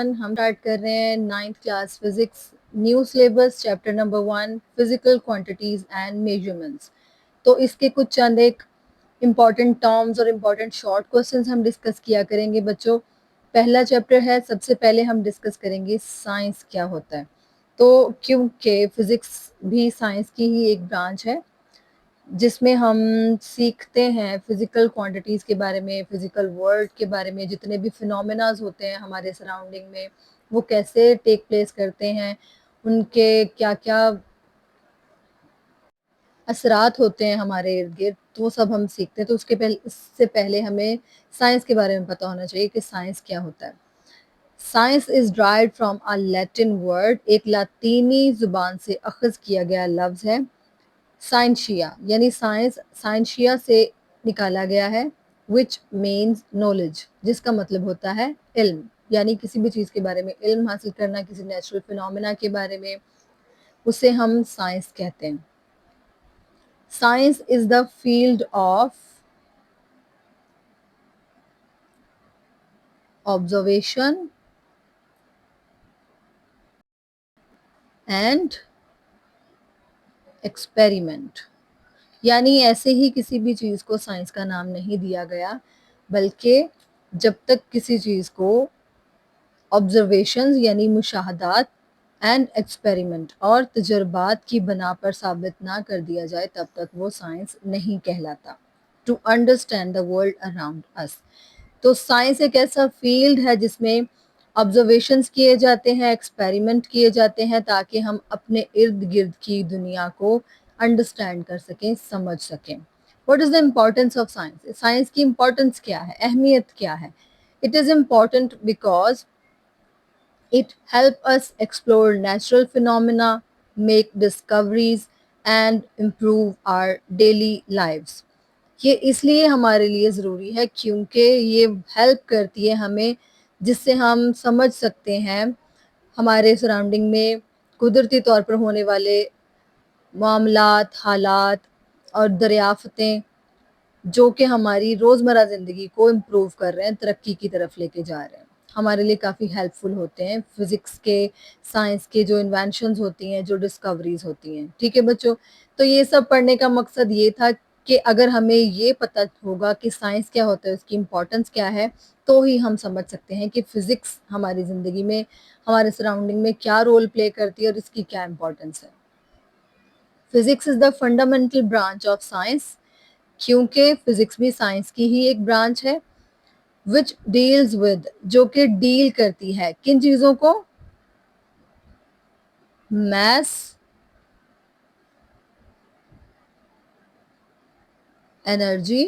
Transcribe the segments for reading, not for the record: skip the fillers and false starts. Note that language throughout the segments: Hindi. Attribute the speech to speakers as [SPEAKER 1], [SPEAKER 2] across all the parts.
[SPEAKER 1] हम स्टार्ट कर रहे हैं 9th class physics new syllabus chapter number 1 physical quantities and measurements. तो इसके कुछ चंद एक इम्पॉर्टेंट टर्म्स और इम्पॉर्टेंट शॉर्ट क्वेश्चंस हम डिस्कस किया करेंगे बच्चों। पहला चैप्टर है, सबसे पहले हम डिस्कस करेंगे साइंस क्या होता है। तो क्योंकि फिजिक्स भी साइंस की ही एक ब्रांच है जिसमें हम सीखते हैं फिजिकल क्वांटिटीज़ के बारे में, फिजिकल वर्ल्ड के बारे में, जितने भी फिनोमेनाज होते हैं हमारे सराउंडिंग में वो कैसे टेक प्लेस करते हैं, उनके क्या क्या असरात होते हैं हमारे इर्द गिर्द, तो वो सब हम सीखते हैं। तो उससे पहले हमें साइंस के बारे में पता होना चाहिए कि साइंस क्या होता है। Science is drive from a Latin word, एक लातीनी जुबान से अखज किया गया लफ्ज है साइंशिया, यानी साइंस साइंशिया से निकाला गया है, विच मीन्स नॉलेज, जिसका मतलब होता है इल्म, यानी किसी भी चीज़ के बारे में इल्म हासिल करना, किसी नेचुरल फिनोमेना के बारे में, उसे हम साइंस कहते हैं। Science is the field of observation and experiment, यानी ऐसे ही किसी भी चीज़ को साइंस का नाम नहीं दिया गया, बल्कि जब तक किसी चीज़ को ऑब्जर्वेशंस यानी मुशाहदात एंड एक्सपेरिमेंट और तजर्बात की बना पर साबित ना कर दिया जाए तब तक वो साइंस नहीं कहलाता। To understand the world around us, तो साइंस एक ऐसा फील्ड है जिसमें ऑब्जर्वेशंस किए जाते हैं, एक्सपेरिमेंट किए जाते हैं, ताकि हम अपने इर्द गिर्द की दुनिया को अंडरस्टैंड कर सकें, समझ सकें। What is the importance of science? Science की इम्पोर्टेंस क्या है, अहमियत क्या है? It is important because it helps us explore natural phenomena, make discoveries and improve our daily lives. ये इसलिए हमारे लिए ज़रूरी है क्योंकि ये हेल्प करती है हमें, जिससे हम समझ सकते हैं हमारे सराउंडिंग में कुदरती तौर पर होने वाले मामलात, हालात और दरियाफ़तें, जो कि हमारी रोज़मर्रा ज़िंदगी को इम्प्रूव कर रहे हैं, तरक्की की तरफ लेके जा रहे हैं। हमारे लिए काफ़ी हेल्पफुल होते हैं फिज़िक्स के, साइंस के जो इन्वेंशंस होती हैं, जो डिस्कवरीज़ होती हैं। ठीक है बच्चों? तो ये सब पढ़ने का मकसद ये था कि अगर हमें ये पता होगा कि साइंस क्या होता है, उसकी इम्पोर्टेंस क्या है, तो ही हम समझ सकते हैं कि फ़िज़िक्स हमारी ज़िंदगी में, हमारे सराउंडिंग में क्या रोल प्ले करती है और इसकी क्या इम्पोर्टेंस है। Physics is the fundamental branch of science, क्योंकि फिजिक्स भी साइंस की ही एक ब्रांच है, विच डील्स विद, जो कि डील करती है किन चीजों को? मैस, एनर्जी,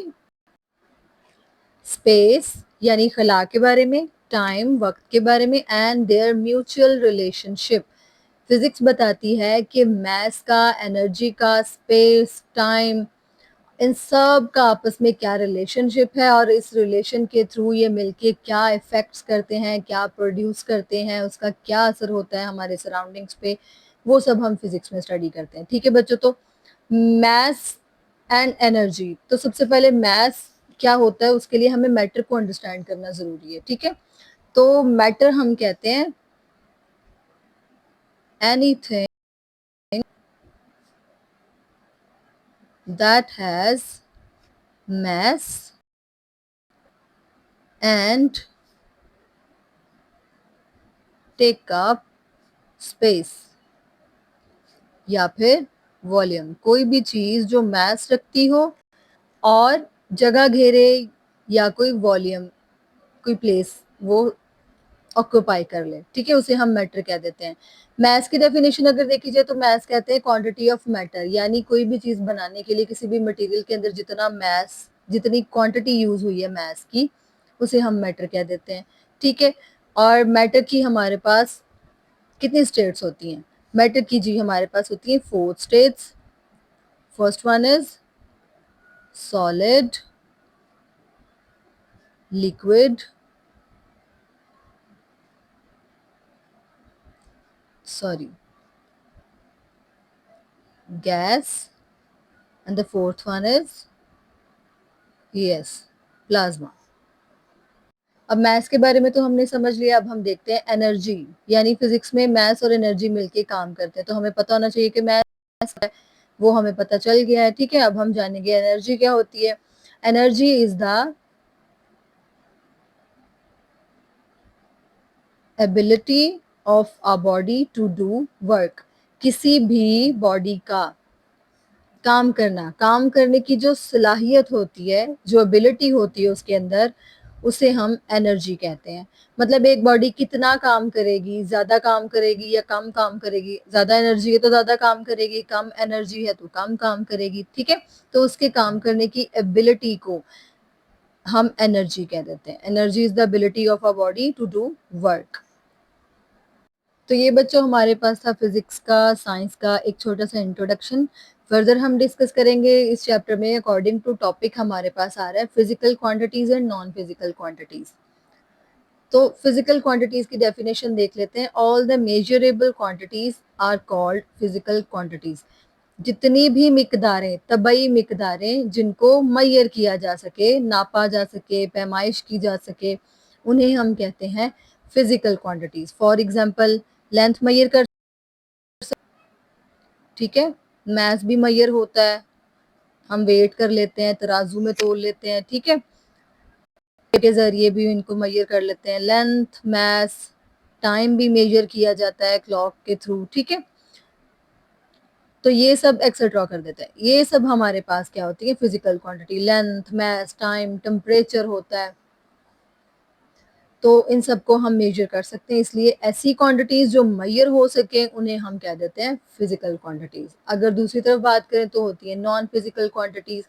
[SPEAKER 1] स्पेस यानी खला के बारे में, टाइम वक्त के बारे में, and there mutual relationship. Physics बताती है कि मैस का, एनर्जी का, स्पेस, टाइम, इन सब का आपस में क्या रिलेशनशिप है और इस रिलेशन के थ्रू ये मिलके क्या इफेक्ट्स करते हैं, क्या प्रोड्यूस करते हैं, उसका क्या असर होता है हमारे सराउंडिंग्स पे, वो सब हम फिजिक्स में स्टडी करते हैं। ठीक है बच्चों? तो मैस एंड एनर्जी, तो सबसे पहले मैस क्या होता है उसके लिए हमें मैटर को अंडरस्टैंड करना जरूरी है। ठीक है? तो मैटर हम कहते हैं anything that has mass and take up space, या फिर वॉल्यूम, कोई भी चीज जो मास रखती हो और जगह घेरे, या कोई वॉल्यूम, कोई प्लेस वो ऑक्यूपाई कर ले। ठीक है? उसे हम मैटर कह देते हैं। मैस की डेफिनेशन अगर देखी जाए तो मैस कहते हैं क्वांटिटी ऑफ मैटर, यानी कोई भी चीज बनाने के लिए किसी भी मटेरियल के अंदर जितना मैस, जितनी क्वांटिटी यूज हुई है मैस की, उसे हम मैटर कह देते हैं। ठीक है? और मैटर की हमारे पास कितनी स्टेट्स होती हैं? मैटर की जी हमारे पास होती है 4 states. First one is solid, liquid, sorry, gas, and the fourth one is, yes, plasma. अब मैथ्स के बारे में तो हमने समझ लिया, अब हम देखते हैं एनर्जी, यानी फिजिक्स में मैथ्स और एनर्जी मिलके काम करते हैं, तो हमें पता होना चाहिए कि मैथ्स है वो हमें पता चल गया है, ठीक है। अब हम जानेंगे एनर्जी क्या होती है। Energy is the ability of a body to do work, किसी भी बॉडी का काम करना, काम करने की जो सलाहियत होती है, जो एबिलिटी होती है उसके अंदर, उसे हम एनर्जी कहते हैं। मतलब एक बॉडी कितना काम करेगी, ज्यादा काम करेगी या कम काम करेगी, ज्यादा एनर्जी है तो ज्यादा काम करेगी, कम एनर्जी है तो कम काम करेगी, ठीक है। तो उसके काम करने की एबिलिटी को हम एनर्जी कह देते हैं। Energy is the ability of a body to do work. तो ये बच्चों हमारे पास था फिजिक्स का, साइंस का एक छोटा सा इंट्रोडक्शन। फर्दर हम डिस्कस करेंगे इस चैप्टर में अकॉर्डिंग टू टॉपिक हमारे पास आ रहा है physical quantities and non physical quantities. तो फिजिकल क्वांटिटीज की डेफिनेशन देख लेते हैं। All the measurable quantities are called physical quantities. जितनी भी मिकदारें, तबई मिकदारें जिनको मैयर किया जा सके, नापा जा सके, पैमाइश की जा सके, उन्हें हम कहते हैं physical quantities. For example length मैयर कर, ठीक है, मैथ भी मैयर होता है, हम वेट कर लेते हैं, तराजू में तोल लेते हैं, ठीक है, के जरिए भी इनको मैयर कर लेते हैं। लेंथ, मैथ, टाइम भी मेजर किया जाता है क्लॉक के थ्रू, ठीक है। तो ये सब एक्सेट्रा कर देते हैं। ये सब हमारे पास क्या होती है, physical quantity. Length, math, time, temperature होता है, तो इन सबको हम मेजर कर सकते हैं। इसलिए ऐसी क्वांटिटीज जो मैयर हो सके उन्हें हम कह देते हैं फिजिकल क्वांटिटीज। अगर दूसरी तरफ बात करें तो होती है नॉन फिजिकल क्वांटिटीज।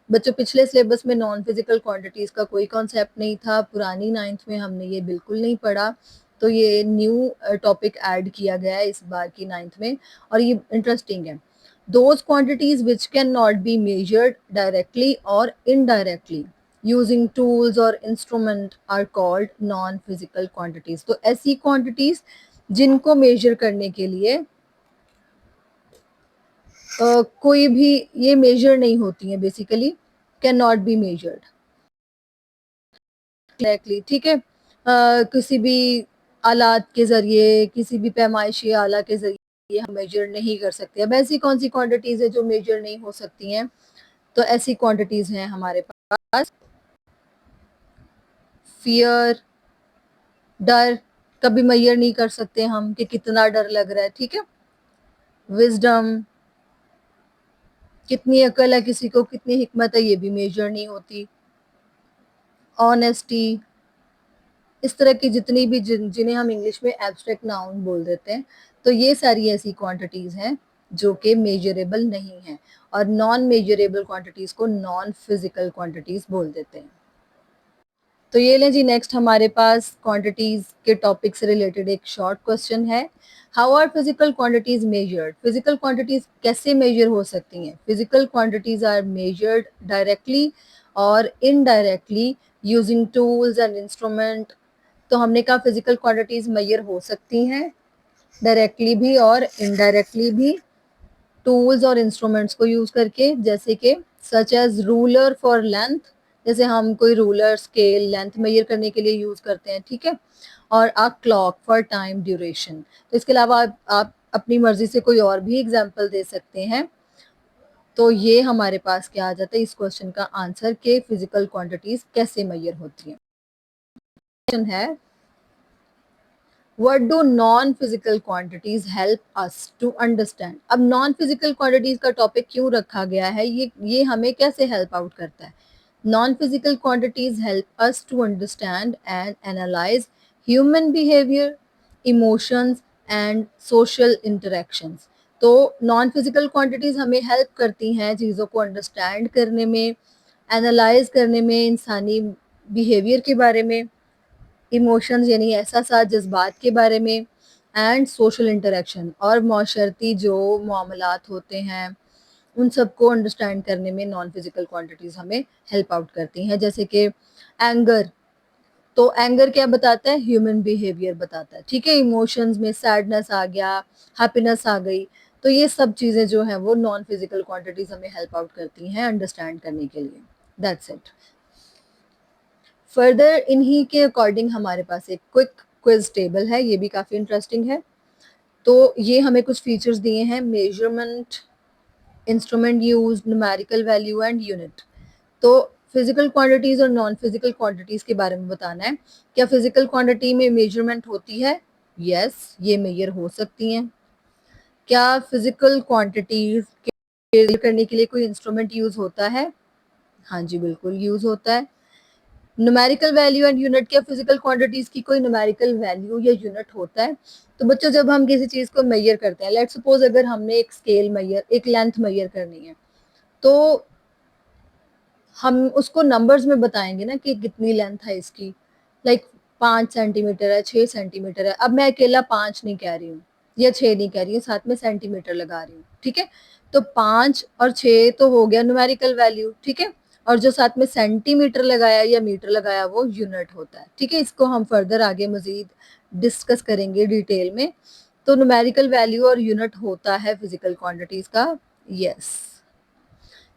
[SPEAKER 1] बच्चों पिछले सिलेबस में नॉन फिजिकल क्वांटिटीज का कोई कॉन्सेप्ट नहीं था, पुरानी 9th में हमने ये बिल्कुल नहीं पढ़ा, तो ये न्यू टॉपिक ऐड किया गया है इस बार की 9th में, और ये इंटरेस्टिंग है। Those quantities which can not be measured directly और indirectly using tools or instrument are called non physical quantities। तो ऐसी quantities जिनको measure करने के लिए कोई भी ये measure नहीं होती हैं, basically cannot be measured directly, ठीक है। किसी भी आलात के जरिए, किसी भी पैमाइशी आला के जरिए हम मेजर नहीं कर सकते। अब ऐसी कौन सी क्वांटिटीज है जो मेजर नहीं हो सकती हैं, तो ऐसी क्वांटिटीज हैं हमारे पास फियर, डर, कभी मैयर नहीं कर सकते हम कि कितना डर लग रहा है, ठीक है। विजडम, कितनी अकल है किसी को, कितनी हिकमत है, ये भी मेजर नहीं होती। ऑनेस्टी, इस तरह की जितनी भी जिन्हें हम इंग्लिश में एब्स्ट्रैक्ट नाउन बोल देते हैं, तो ये सारी ऐसी क्वांटिटीज हैं जो कि मेजरेबल नहीं है, और नॉन मेजरेबल क्वांटिटीज को नॉन फिजिकल क्वांटिटीज बोल देते हैं। तो ये लें जी, नेक्स्ट हमारे पास क्वांटिटीज के टॉपिक से रिलेटेड एक शॉर्ट क्वेश्चन है। How are physical quantities measured? Physical quantities कैसे मेजर हो सकती हैं? Physical quantities are measured directly और indirectly using tools and instrument. तो हमने कहा फिजिकल क्वांटिटीज मेजर हो सकती हैं डायरेक्टली भी और इनडायरेक्टली भी, टूल्स और इंस्ट्रूमेंट्स को यूज करके, जैसे कि such as ruler for length, जैसे हम कोई रूलर स्केल लेंथ मेजर करने के लिए यूज करते हैं, ठीक है, और a clock for time duration. तो इसके अलावा आप अपनी मर्जी से कोई और भी एग्जाम्पल दे सकते हैं। तो ये हमारे पास क्या आ जाता है इस क्वेश्चन का आंसर के फिजिकल क्वांटिटीज कैसे मेजर होती हैं। क्वेश्चन है, What do non-physical quantities help us to understand? अब non-physical quantities का टॉपिक क्यों रखा गया है, ये हमें कैसे हेल्प आउट करता है? Non-physical quantities help us to understand and analyze human behavior, emotions and social interactions। तो नॉन फिजिकल क्वांटिटीज हमें हेल्प करती हैं चीज़ों को अंडरस्टैंड करने में, एनालाइज करने में, इंसानी बिहेवियर के बारे में, इमोशंस यानी एहसास, जज्बात के बारे में, एंड सोशल इंटरेक्शन और माशरती जो मामलात होते हैं उन सबको अंडरस्टैंड करने में नॉन फिजिकल क्वांटिटीज हमें हेल्प आउट करती हैं। जैसे कि एंगर, तो एंगर क्या बताता है, ह्यूमन बिहेवियर बताता है, ठीक है। इमोशंस में सैडनेस आ गया, हैप्पीनेस आ गई, तो ये सब चीजें जो हैं वो नॉन फिजिकल क्वांटिटीज हमें हेल्प आउट करती हैं अंडरस्टैंड करने के लिए। That's it. फर्दर इन्हीं के अकॉर्डिंग हमारे पास एक क्विक क्विज टेबल है, ये भी काफ़ी इंटरेस्टिंग है। तो ये हमें कुछ फीचर्स दिए हैं, measurement, instrument use, numerical value and unit. तो फिजिकल क्वांटिटीज और नॉन फिजिकल क्वांटिटीज के बारे में बताना है। क्या फिजिकल क्वांटिटी में मेजरमेंट होती है? यस, ये मेजर हो सकती हैं। क्या फिजिकल क्वांटिटीज के करने के लिए कोई इंस्ट्रूमेंट यूज होता है? हाँ जी, बिल्कुल यूज होता है। न्यूमेरिकल वैल्यू एंड यूनिट, क्या फिजिकल क्वांटिटीज की कोई न्यूमेरिकल वैल्यू या यूनिट होता है? तो बच्चों, जब हम किसी चीज को मेजर करते हैं, लेट सपोज अगर हमने एक स्केल मेजर, एक लेंथ मेजर करनी है, तो हम उसको नंबर्स में बताएंगे ना कि कितनी लेंथ है इसकी, लाइक 5 सेंटीमीटर है, 6 सेंटीमीटर है। अब मैं अकेला 5 नहीं कह रही हूँ या 6 नहीं कह रही हूँ, साथ में सेंटीमीटर लगा रही हूँ, ठीक है। तो 5 और 6 तो हो गया न्यूमेरिकल वैल्यू, ठीक है। और जो साथ में सेंटीमीटर लगाया या मीटर लगाया वो यूनिट होता है, ठीक है। इसको हम फर्दर आगे मजीद डिस्कस करेंगे डिटेल में। तो न्यूमेरिकल वैल्यू और यूनिट होता है फिजिकल क्वांटिटीज का, यस।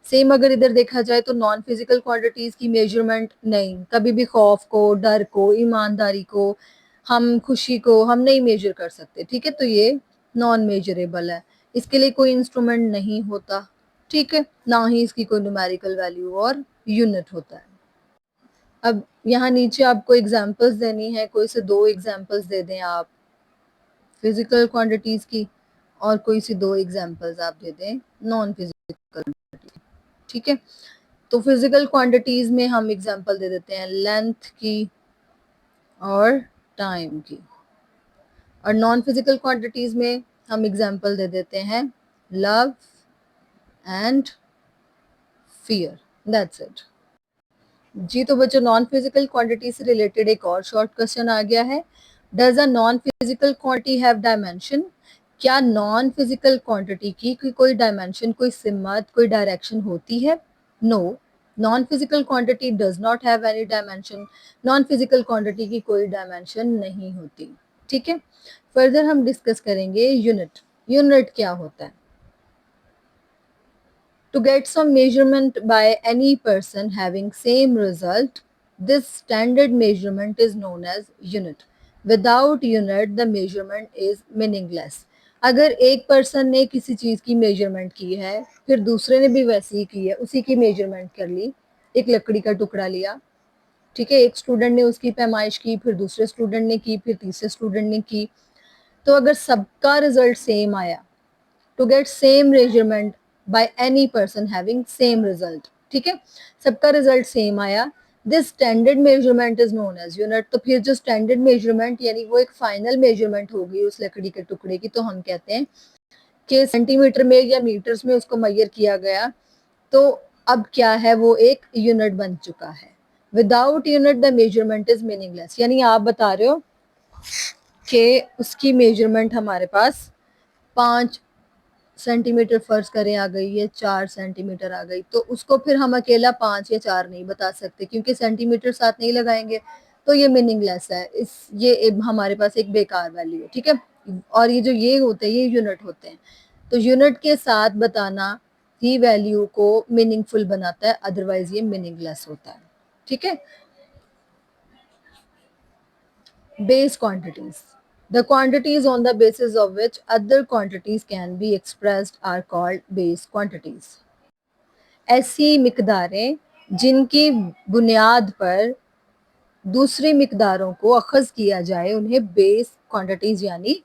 [SPEAKER 1] सेम अगर इधर देखा जाए तो नॉन फिजिकल क्वांटिटीज की मेजरमेंट नहीं, कभी भी खौफ को, डर को, ईमानदारी को, हम खुशी को हम नहीं मेजर कर सकते, ठीक है। तो ये नॉन मेजरेबल है, इसके लिए कोई इंस्ट्रूमेंट नहीं होता, ठीक है, ना ही इसकी कोई न्यूमेरिकल वैल्यू और यूनिट होता है। अब यहाँ नीचे आपको एग्जांपल्स देनी है, कोई से 2 एग्जांपल्स दे दें आप फिजिकल क्वांटिटीज की, और कोई सी 2 एग्जांपल्स आप दे दें नॉन फिजिकल, ठीक है। तो फिजिकल क्वांटिटीज में हम एग्जांपल दे देते हैं लेंथ की और टाइम की, और नॉन फिजिकल क्वांटिटीज में हम एग्जांपल दे देते हैं love and fear, that's it. जी तो बच्चों, नॉन फिजिकल क्वांटिटी से रिलेटेड एक और शॉर्ट क्वेश्चन आ गया है। Does a non physical quantity have dimension? क्या नॉन फिजिकल क्वांटिटी की कोई डायमेंशन, कोई सिमत, कोई डायरेक्शन होती है? No, non physical quantity does not have any dimension. Non physical quantity की कोई डायमेंशन नहीं होती, ठीक है। फर्दर हम डिस्कस करेंगे यूनिट। यूनिट क्या होता है? To get some measurement by any person having same result, this standard measurement is known as unit. Without unit, the measurement is meaningless. अगर एक पर्सन ने किसी चीज की मेजरमेंट की है, फिर दूसरे ने भी वैसे ही की है, उसी की मेजरमेंट कर ली, एक लकड़ी का टुकड़ा लिया, ठीक है, एक स्टूडेंट ने उसकी पैमाइश की, फिर दूसरे स्टूडेंट ने की, फिर तीसरे स्टूडेंट ने की, तो अगर सबका रिजल्ट सेम आया, to get same measurement by any person having same result, ठीक है, सबका रिजल्ट सेम आया, this standard measurement is known as unit. तो फिर जो स्टैंडर्ड मेजरमेंट यानी वो एक फाइनल मेजरमेंट होगी उस लकड़ी के टुकड़े की, तो हम कहते हैं कि सेंटीमीटर में या मीटर्स में उसको मेजर किया गया, तो अब क्या है, वो एक यूनिट बन चुका है। Without unit the measurement is meaningless, यानी आप बता रहे हो कि उसकी मेजरमेंट हमारे पास 5 सेंटीमीटर फर्ज करें आ गई है, 4 सेंटीमीटर आ गई, तो उसको फिर हम अकेला 5 या 4 नहीं बता सकते, क्योंकि सेंटीमीटर साथ नहीं लगाएंगे, तो ये मीनिंगलेस है। ये हमारे पास एक बेकार वैल्यू है, ठीक है। और ये जो ये होते हैं, ये यूनिट होते हैं, तो यूनिट के साथ बताना ही वैल्यू को मीनिंगफुल बनाता है, अदरवाइज ये मीनिंगलेस होता है, ठीक है। Base quantities. The quantities on the basis of which other quantities can be expressed are called base quantities. ऐसी मिकदारें जिनकी बुनियाद पर दूसरी मिकदारों को अखज़ किया जाए, उन्हें बेस क्वांटिटीज यानी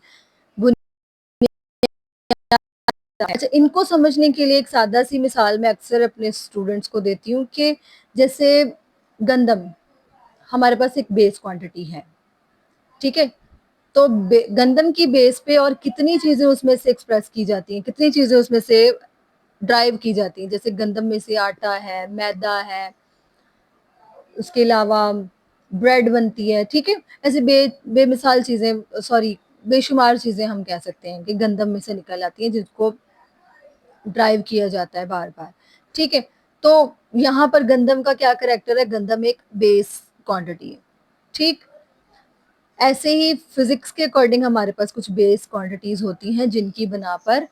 [SPEAKER 1] अच्छा, इनको समझने के लिए एक सादा सी मिसाल मैं अक्सर अपने स्टूडेंट्स को देती हूँ कि जैसे गंदम हमारे पास एक बेस क्वांटिटी है, ठीक है। तो गंदम की बेस पे और कितनी चीजें उसमें से एक्सप्रेस की जाती हैं, कितनी चीजें उसमें से ड्राइव की जाती हैं, जैसे गंदम में से आटा है, मैदा है, उसके अलावा ब्रेड बनती है, ठीक है। ऐसे बेमिसाल चीजें, सॉरी, बेशुमार चीजें हम कह सकते हैं कि गंदम में से निकल आती हैं, जिसको ड्राइव किया जाता है बार बार, ठीक है। तो यहाँ पर गंदम का क्या करेक्टर है? गंदम एक बेस क्वांटिटी है, ठीक। ऐसे ही फिजिक्स के अकॉर्डिंग हमारे पास कुछ बेस क्वांटिटीज होती हैं जिनकी बना पर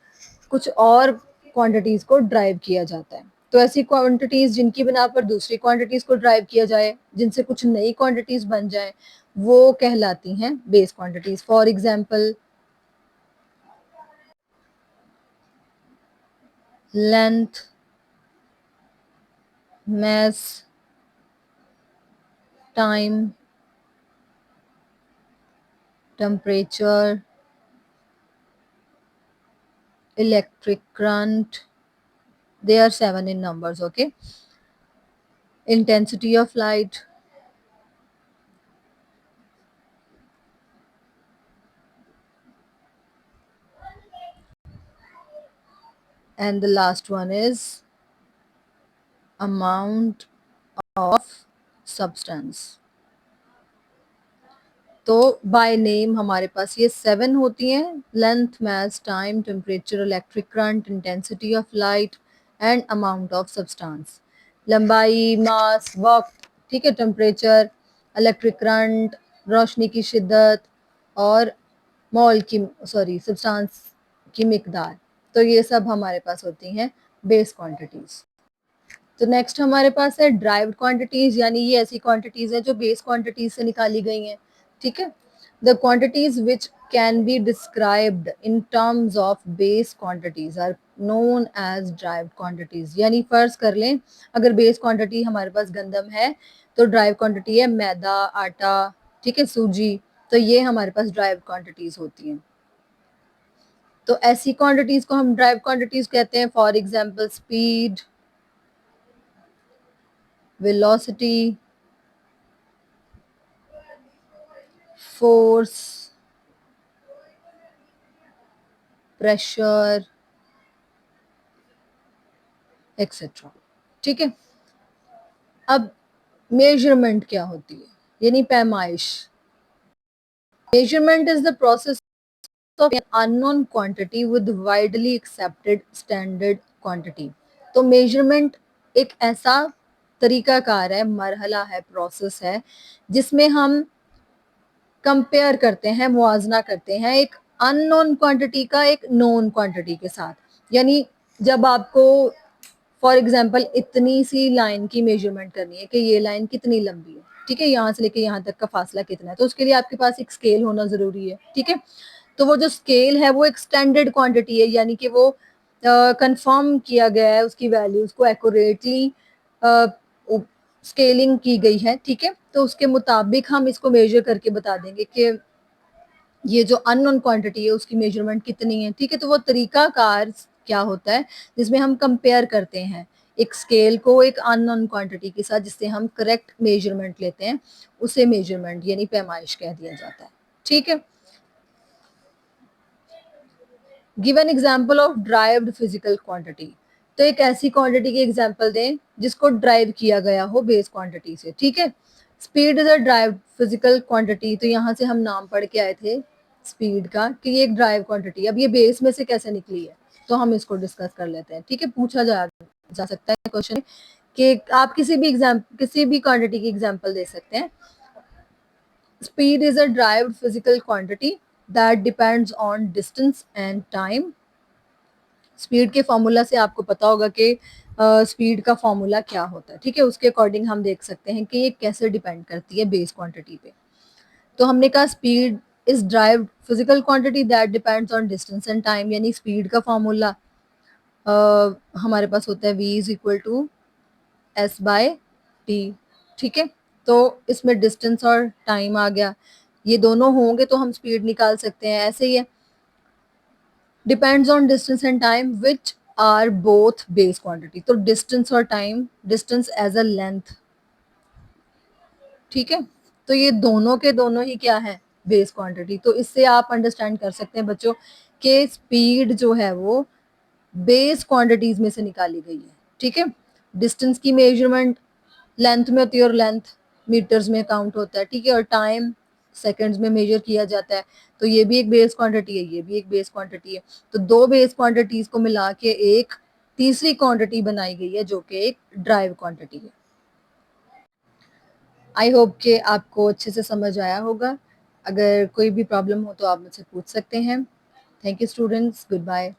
[SPEAKER 1] कुछ और क्वांटिटीज को ड्राइव किया जाता है, तो ऐसी क्वांटिटीज जिनकी बिना पर दूसरी क्वांटिटीज को ड्राइव किया जाए, जिनसे कुछ नई क्वांटिटीज बन जाए, वो कहलाती हैं base quantities. For example length, mass, time, temperature, electric current. They are 7 in numbers, okay? Intensity of light, and the last one is amount of substance. तो बाय नेम हमारे पास ये 7 होती हैं, length, mass, time, temperature, electric current, intensity of light and amount of substance. लंबाई, मास, वक्त, ठीक है, टेम्परेचर, इलेक्ट्रिक करंट, रोशनी की शिद्दत और मोल की सब्सटेंस की मिकदार। तो ये सब हमारे पास होती हैं बेस क्वांटिटीज। तो नेक्स्ट हमारे पास है ड्राइव्ड क्वांटिटीज, यानी ये ऐसी क्वांटिटीज हैं जो बेस क्वांटिटीज से निकाली गई हैं, ठीक है। The quantities which can be described in terms of base quantities are known as derived quantities. यानी फर्ज कर लें अगर बेस क्वांटिटी हमारे पास गंदम है तो ड्राइव क्वांटिटी है मैदा, आटा, ठीक है, सूजी। तो ये हमारे पास ड्राइव क्वांटिटीज होती हैं। तो ऐसी क्वांटिटीज को हम ड्राइव क्वांटिटीज कहते हैं। For example speed, velocity, force, pressure, etcetera, ठीक है। अब मेजरमेंट क्या होती है, यानी पैमाइश। Measurement is the process of an unknown quantity with widely accepted standard quantity. तो मेजरमेंट एक ऐसा तरीकाकार है, मरहला है, प्रोसेस है, जिसमें हम कंपेयर करते हैं, मुआजना करते हैं एक अननोन क्वांटिटी का एक नोन क्वांटिटी के साथ। यानी जब आपको फॉर एग्जांपल इतनी सी लाइन की मेजरमेंट करनी है कि ये लाइन कितनी लंबी है, ठीक है, यहाँ से लेके यहाँ तक का फासला कितना है, तो उसके लिए आपके पास एक स्केल होना जरूरी है, ठीक है। तो वो जो स्केल है वो एक स्टैंडर्ड क्वांटिटी है, यानी कि वो कंफर्म किया गया है, उसकी वैल्यूज को एक्यूरेटली स्केलिंग की गई है, ठीक है। तो उसके मुताबिक हम इसको मेजर करके बता देंगे कि ये जो अननोन क्वांटिटी है उसकी मेजरमेंट कितनी है, ठीक है। तो वो तरीकाकार क्या होता है जिसमें हम कंपेयर करते हैं एक स्केल को एक अननोन क्वांटिटी के साथ, जिससे हम करेक्ट मेजरमेंट लेते हैं, उसे मेजरमेंट यानी पैमाइश कह दिया जाता है, ठीक है। Give an example of derived physical quantity. तो एक ऐसी क्वांटिटी की एग्जाम्पल दें जिसको ड्राइव किया गया हो बेस क्वांटिटी से, ठीक है। Speed is a derived physical quantity. तो यहाँ से हम नाम पढ़ के आए थे स्पीड का कि ये एक ड्राइव क्वांटिटी। अब ये बेस में से कैसे निकली है तो हम इसको डिस्कस कर लेते हैं, ठीक है। पूछा जा सकता है क्वेश्चन कि आप किसी भी क्वांटिटी की एग्जाम्पल दे सकते हैं। Speed is a derived physical quantity that depends on distance and time. Speed के फॉर्मूला से आपको पता होगा कि स्पीड का फॉर्मूला क्या होता है, ठीक है। उसके अकॉर्डिंग हम देख सकते हैं कि ये कैसे डिपेंड करती है बेस क्वांटिटी पे। तो हमने कहा speed is derived physical quantity that depends on distance and time, यानी स्पीड का फॉर्मूला हमारे पास होता है v is equal to S by T, ठीक है। तो इसमें डिस्टेंस और टाइम आ गया, ये दोनों होंगे तो हम स्पीड निकाल सकते हैं। ऐसे ही है, depends on distance and time which are both base quantity. तो डिस्टेंस और time, distance as a length, ठीक है। तो ये दोनों के दोनों ही क्या है, बेस क्वांटिटी। तो इससे आप अंडरस्टैंड कर सकते हैं बच्चों कि स्पीड जो है वो बेस क्वांटिटीज में से निकाली गई है, ठीक है। डिस्टेंस की मेजरमेंट लेंथ में होती है और लेंथ मीटर्स में काउंट होता है, ठीक है। और टाइम सेकंड्स में मेजर किया जाता है। तो ये भी एक बेस क्वांटिटी है, ये भी एक बेस क्वांटिटी है। तो दो बेस क्वांटिटीज को मिला के एक तीसरी क्वांटिटी बनाई गई है जो कि एक ड्राइव क्वांटिटी है। आई होप कि आपको अच्छे से समझ आया होगा। अगर कोई भी प्रॉब्लम हो तो आप मुझसे पूछ सकते हैं। Thank you students, good bye.